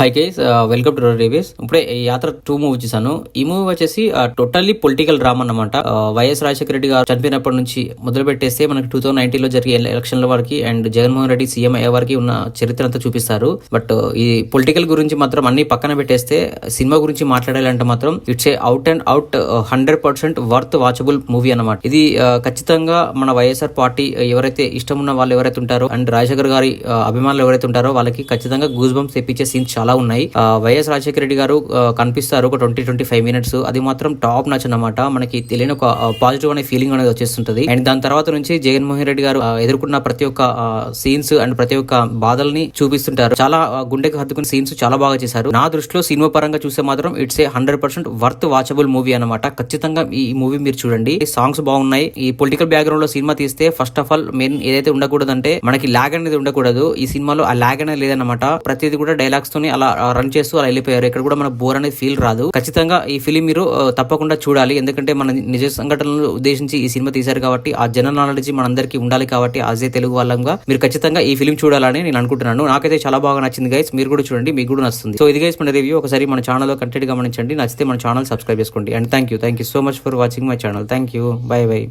Hi guys, welcome two reviews. ఇప్పుడే ఈ యాత్ర 2 మూవీ చూసాను. ఈ మూవీ వచ్చేసి టోటల్లీ పొలిటికల్ డ్రామా అన్నమాట. వైఎస్ రాజశేఖర రెడ్డి గారు చనిపోయినప్పటి నుంచి మొదలు పెట్టేస్తే మనకి 2019 లో జరిగే ఎలక్షన్ల వరకు అండ్ జగన్మోహన్ రెడ్డి సీఎం అయ్యే వరకు ఉన్న చరిత్ర అంతా చూపిస్తారు. బట్ ఈ పొలిటికల్ గురించి మాత్రం అన్ని పక్కన పెట్టేస్తే సినిమా గురించి మాట్లాడాలంటే మాత్రం it's a out and out 100% worth watchable movie అన్నమాట. ఇది ఖచ్చితంగా మన వైఎస్ఆర్ పార్టీ ఎవరైతే ఇష్టం ఉన్న వాళ్ళు ఎవరైతే ఉంటారో అండ్ రాజశేఖర్ గారి అభిమానులు ఎవరైతే ఉంటారో వాళ్ళకి ఖచ్చితంగా గూస్ బంప్స్ తెప్పించే సీన్స్ చాలా ఉన్నాయి. వైఎస్ రాజశేఖర రెడ్డి గారు కనిపిస్తారు ఒక 20-25 మినిట్స్. అది మాత్రం టాప్ నచ్ అన్నమాట. మనకి తెలియని ఒక పాజిటివ్ అనే ఫీలింగ్ అనేది వచ్చేస్తుంటది. అండ్ దాని తర్వాత నుంచి జగన్మోహన్ రెడ్డి గారు ఎదుర్కొన్న ప్రతి ఒక్క సీన్స్ అండ్ ప్రతి ఒక్క బాధల్ని చూపిస్తుంటారు. చాలా గుండెకి హత్తుకున్న సీన్స్ చాలా బాగా చేశారు. నా దృష్టిలో సినిమా పరంగా చూస్తే మాత్రం it's a 100% worth watchable movie అన్నమాట. ఖచ్చితంగా ఈ మూవీ మీరు చూడండి. సాంగ్స్ బాగున్నాయి. ఈ పొలిటికల్ బ్యాక్గ్రౌండ్ లో సినిమా తీస్తే ఫస్ట్ ఆఫ్ ఆల్ మెయిన్ ఏదైతే ఉండకూడదు అంటే మనకి లాగ్ అనేది ఉండకూడదు. ఈ సినిమాలో ఆ లాగ్ అనేది లేదన్నమాట. ప్రతిదీ కూడా డైలాగ్స్ తోని అలా రన్ చేస్తూ అలా వెళ్ళిపోయారు. ఇక్కడ కూడా మన బోర్ అనేది ఫీల్ రాదు. ఖచ్చితంగా ఈ ఫిలిం మీరు తప్పకుండా చూడాలి. ఎందుకంటే మన నిజ సంఘటనలు ఉద్దేశించి ఈ సినిమా తీశారు కాబట్టి ఆ జనరల్ నాలెడ్జ్ మనందరికీ ఉండాలి. కాబట్టి అజే తెలుగు వాళ్ళంగా మీరు ఖచ్చితంగా ఈ ఫిలిం చూడాలని నేను అనుకుంటున్నాను. నాకైతే చాలా బాగా నచ్చింది గైస్. మీరు కూడా చూడండి, మీకు కూడా నచ్చుతుంది. సో ఇది గైస్ మన రివ్యూ. ఒకసారి మన ఛానల్ కంటెంట్ గమనించండి. నచ్చితే మన ఛానల్ సబ్స్క్రైబ్ చేసుకోండి. And thank you so much for watching my channel. Thank you. By by.